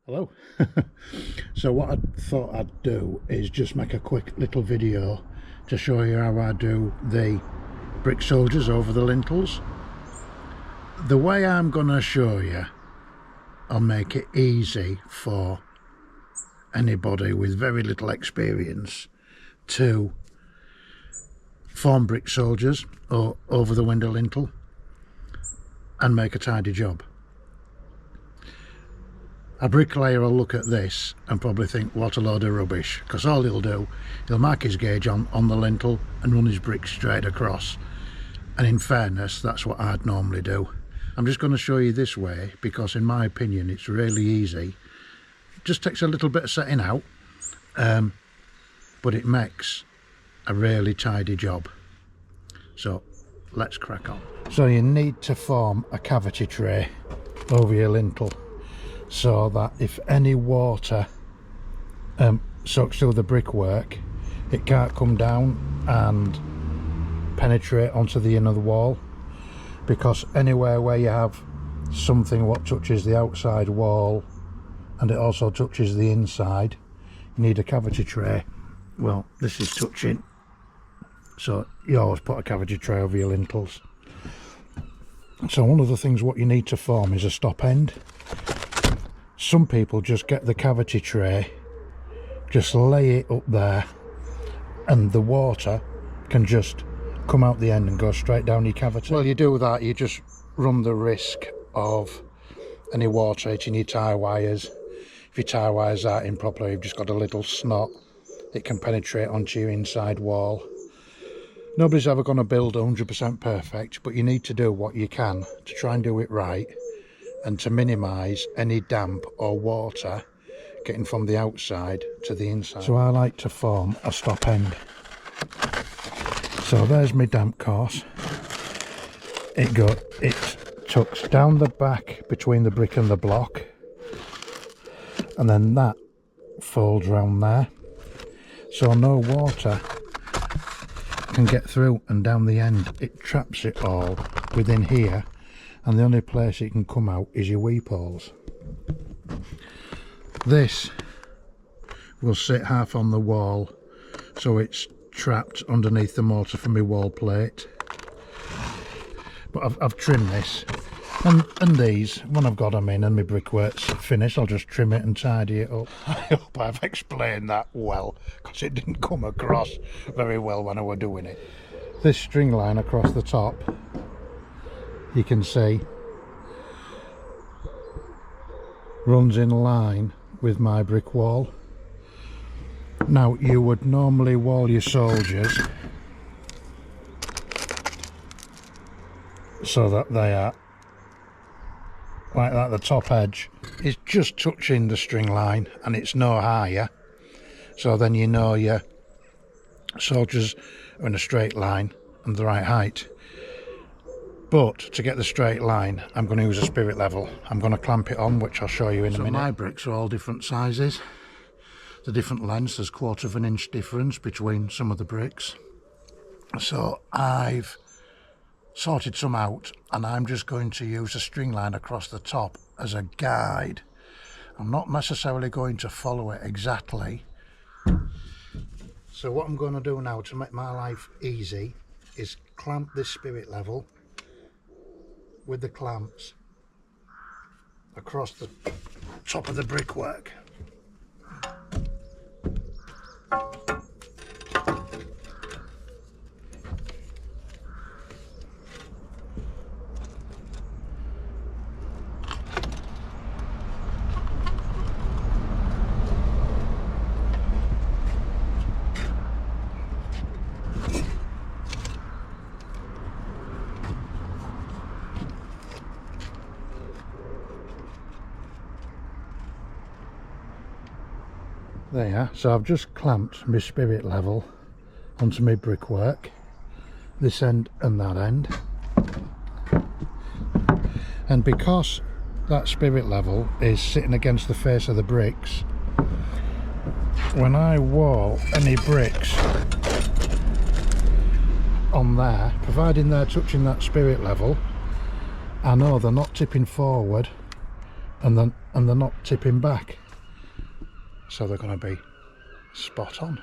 Hello. So what I thought I'd do is just make a quick little video to show you how I do the brick soldiers over the lintels. The way I'm going to show you, I'll make it easy for anybody with very little experience to form brick soldiers or over the window lintel and make a tidy job. A bricklayer will look at this and probably think what a load of rubbish, because all he'll do, he'll mark his gauge on the lintel and run his bricks straight across. And in fairness, that's what I'd normally do. I'm just going to show you this way because in my opinion it's really easy. It just takes a little bit of setting out, but it makes a really tidy job. So let's crack on. So you need to form a cavity tray over your lintel, so that if any water soaks through the brickwork, it can't come down and penetrate onto the inner wall, because anywhere where you have something what touches the outside wall and it also touches the inside, you need a cavity tray. Well, this is touching, so you always put a cavity tray over your lintels. So one of the things what you need to form is a stop end. Some people just get the cavity tray, just lay it up there, and the water can just come out the end and go straight down your cavity. Well, you do that, you just run the risk of any water hitting your tie wires. If your tie wires aren't in properly, you've just got a little snot, it can penetrate onto your inside wall. Nobody's ever going to build 100% perfect, but you need to do what you can to try and do it right, and to minimise any damp or water getting from the outside to the inside. So I like to form a stop end. So there's my damp course. It tucks down the back between the brick and the block, and then that folds round there, so no water can get through, and down the end it traps it all within here, and the only place it can come out is your weep holes. This will sit half on the wall, so it's trapped underneath the mortar from my wall plate. But I've trimmed this, and these, when I've got them in and my brickwork's finished, I'll just trim it and tidy it up. I hope I've explained that well, because it didn't come across very well when I were doing it. This string line across the top, you can see, runs in line with my brick wall. Now you would normally wall your soldiers so that they are like that. The top edge is just touching the string line and it's no higher, so then you know your soldiers are in a straight line and the right height. But to get the straight line, I'm going to use a spirit level. I'm going to clamp it on, which I'll show you in a minute. My bricks are all different sizes. The different lengths, there's 1/4 of an inch difference between some of the bricks. So I've sorted some out, and I'm just going to use a string line across the top as a guide. I'm not necessarily going to follow it exactly. So what I'm going to do now to make my life easy is clamp this spirit level with the clamps across the top of the brickwork. There you are. So I've just clamped my spirit level onto my brickwork, this end and that end, and because that spirit level is sitting against the face of the bricks, when I wall any bricks on there, providing they're touching that spirit level, I know they're not tipping forward and they're not tipping back, so they're going to be spot on.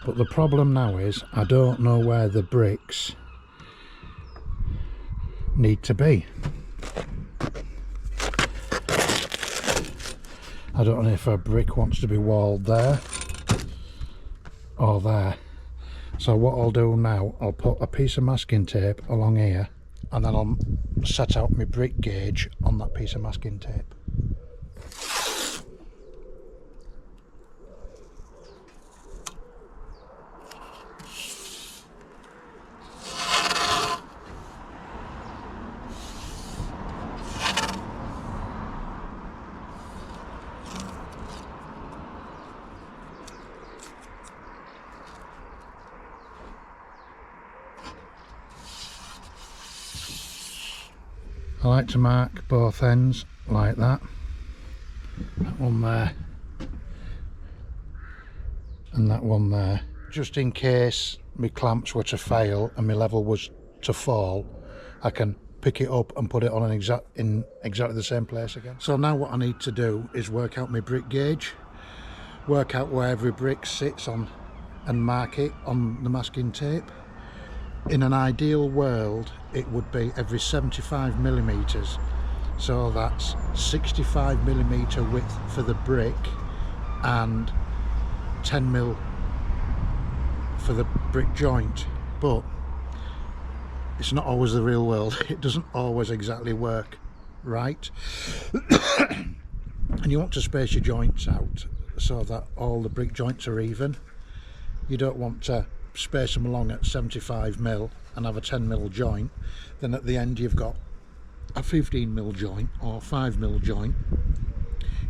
But the problem now is I don't know where the bricks need to be. I don't know if a brick wants to be walled there or there. So what I'll do now, I'll put a piece of masking tape along here, and then I'll set out my brick gauge on that piece of masking tape. I like to mark both ends like that. That one there and that one there, just in case my clamps were to fail and my level was to fall, I can pick it up and put it on an exactly the same place again. So now what I need to do is work out my brick gauge, work out where every brick sits on, and mark it on the masking tape. In an ideal world it would be every 75 millimeters, so that's 65 millimeter width for the brick and 10 mil for the brick joint. But it's not always the real world. It doesn't always exactly work right. And you want to space your joints out so that all the brick joints are even. You don't want to space them along at 75 mil and have a 10 mil joint, then at the end you've got a 15 mil joint or 5 mil joint.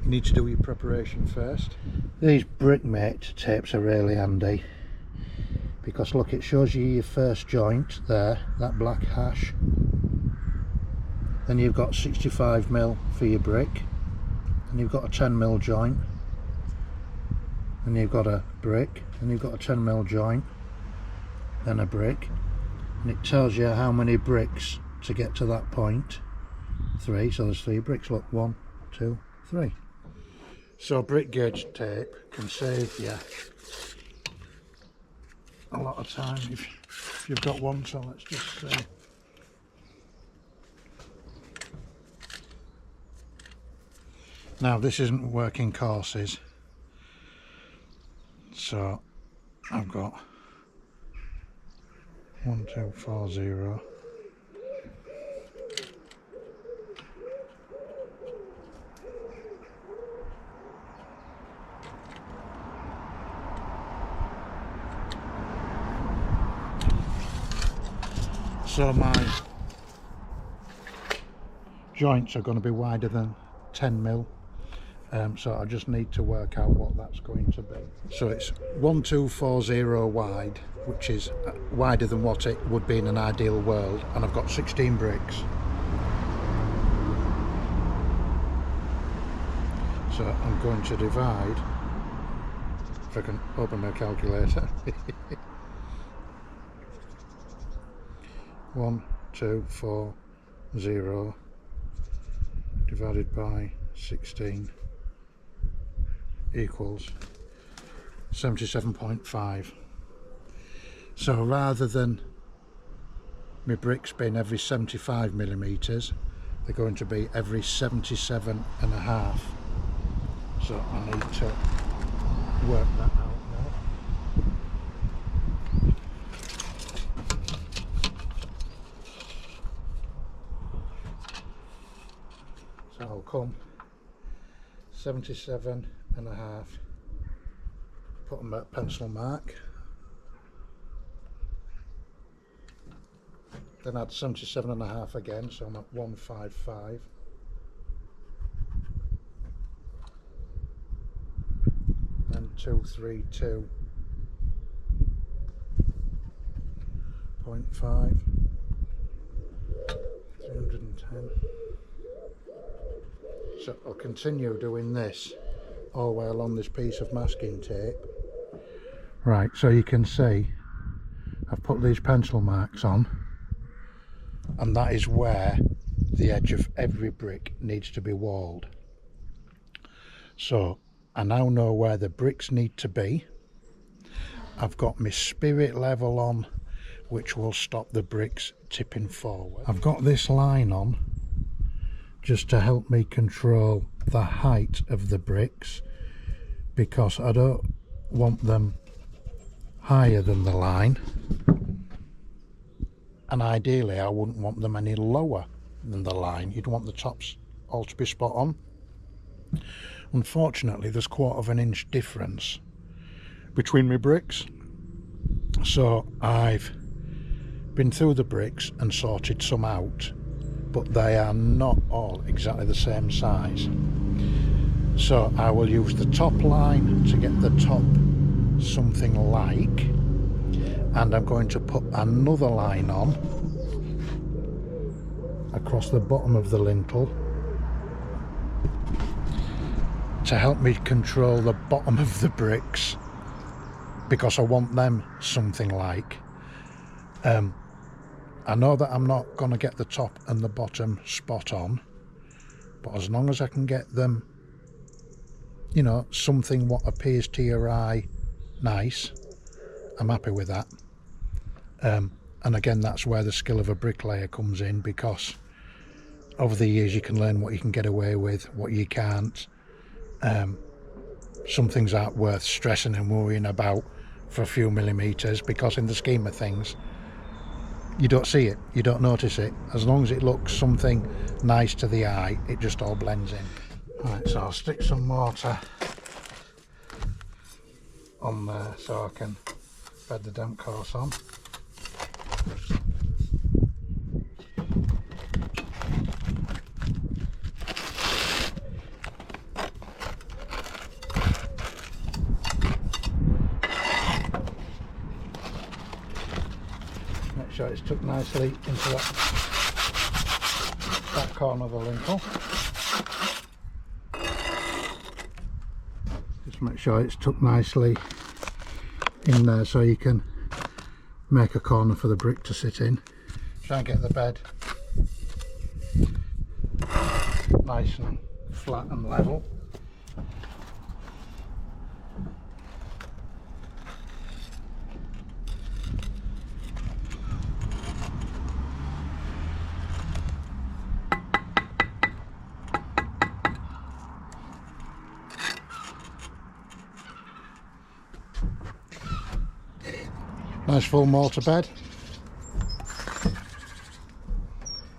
You need to do your preparation first. These Brickmate tapes are really handy because look, it shows you your first joint there, that black hash, then you've got 65 mil for your brick, and you've got a 10 mil joint, and you've got a brick, and you've got a 10 mil joint, then a brick, and it tells you how many bricks to get to that point. 3, so there's 3 bricks. Look, 1, 2, 3. So brick gauge tape can save you a lot of time if you've got one. So let's just see. Now this isn't working courses, so I've got 1240. So my joints are going to be wider than 10 mil. So I just need to work out what that's going to be. So it's 1240 wide, which is wider than what it would be in an ideal world, and I've got 16 bricks. So I'm going to divide, if I can open my calculator. 1240 divided by 16 equals 77.5. So rather than my bricks being every 75 millimeters, they're going to be every 77.5. So I need to work that out now. So I'll come 77.5, put them at pencil mark, then add 77.5 again, so I'm at 155, and 232.5, 310. So I'll continue doing this all the way along this piece of masking tape. Right, so you can see I've put these pencil marks on, and that is where the edge of every brick needs to be walled. So I now know where the bricks need to be. I've got my spirit level on, which will stop the bricks tipping forward. I've got this line on just to help me control the height of the bricks, because I don't want them higher than the line, and ideally I wouldn't want them any lower than the line. You'd want the tops all to be spot on. Unfortunately, there's 1/4 of an inch difference between my bricks, so I've been through the bricks and sorted some out, but they are not all exactly the same size. So I will use the top line to get the top something like, and I'm going to put another line on across the bottom of the lintel to help me control the bottom of the bricks, because I want them something like. I know that I'm not going to get the top and the bottom spot on, but as long as I can get them, you know, something what appears to your eye nice, I'm happy with that. And again, that's where the skill of a bricklayer comes in, because over the years you can learn what you can get away with, what you can't. Some things aren't worth stressing and worrying about for a few millimeters, because in the scheme of things you don't see it, you don't notice it. As long as it looks something nice to the eye, it just all blends in. Right, so I'll stick some mortar on there so I can bed the damp course on. Make sure it's tucked nicely into that corner of the lintel. Just make sure it's tucked nicely in there so you can make a corner for the brick to sit in. Try and get the bed nice and flat and level. Nice full mortar bed.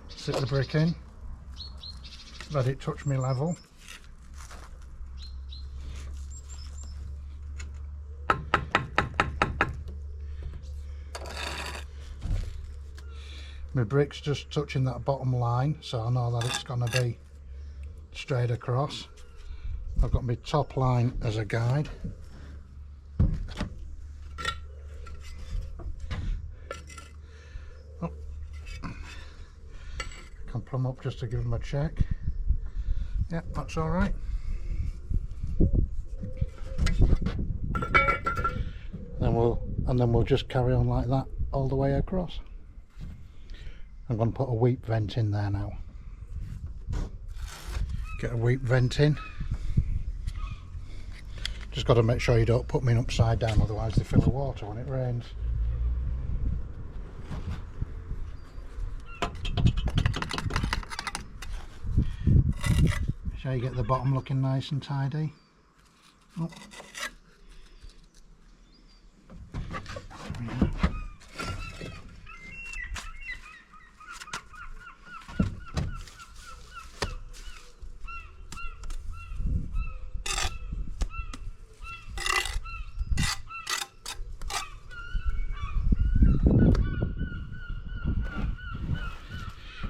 Sit the brick in, let it touch me level. My brick's just touching that bottom line, so I know that it's going to be straight across. I've got my top line as a guide. Can plumb up just to give them a check. Yeah, that's all right. Then we'll just carry on like that all the way across. I'm going to put a weep vent in there now. Get a weep vent in. Just got to make sure you don't put them in upside down, otherwise they fill with water when it rains. Make sure you get the bottom looking nice and tidy. Oh.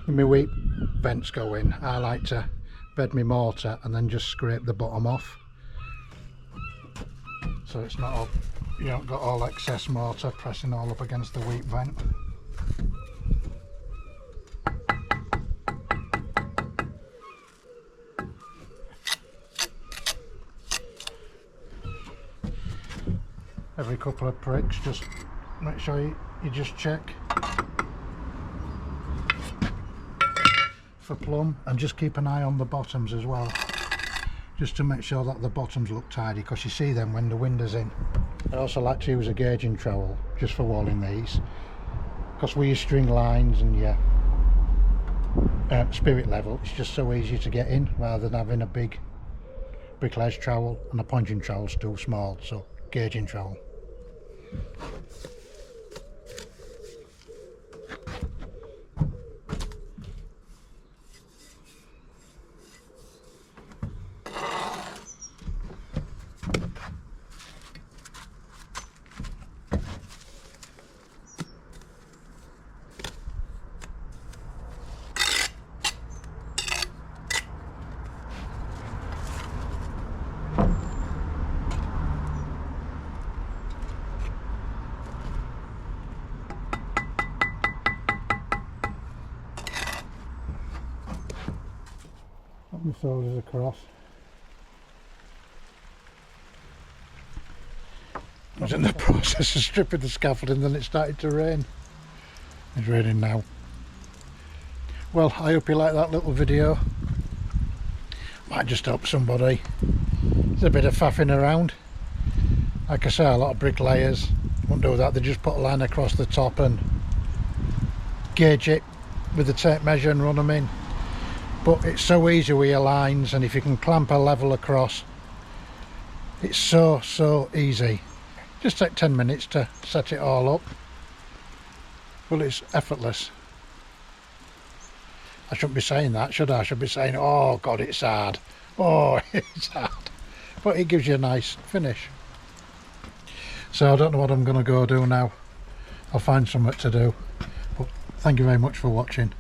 When my weep vents go in, I like to bed my mortar and then just scrape the bottom off, so it's not all, you don't got all excess mortar pressing all up against the weep vent. Every couple of pricks, just make sure you just check for plumb, and just keep an eye on the bottoms as well, just to make sure that the bottoms look tidy, because you see them when the wind is in. I also like to use a gauging trowel just for walling these, because we use string lines and spirit level, it's just so easy to get in rather than having a big bricklayer's trowel, and a punching trowel's too small, so gauging trowel. Put my shoulders across. I was in the process of stripping the scaffolding, then it started to rain. It's raining now. Well, I hope you like that little video. Might just help somebody. There's a bit of faffing around. Like I say, a lot of bricklayers won't do that. They just put a line across the top and gauge it with the tape measure and run them in. But it's so easy with your lines, and if you can clamp a level across, it's so easy. Just take 10 minutes to set it all up. Well, it's effortless. I shouldn't be saying that, should I? I should be saying, oh God, it's hard. Oh, it's hard. But it gives you a nice finish. So I don't know what I'm going to go do now. I'll find something to do. But thank you very much for watching.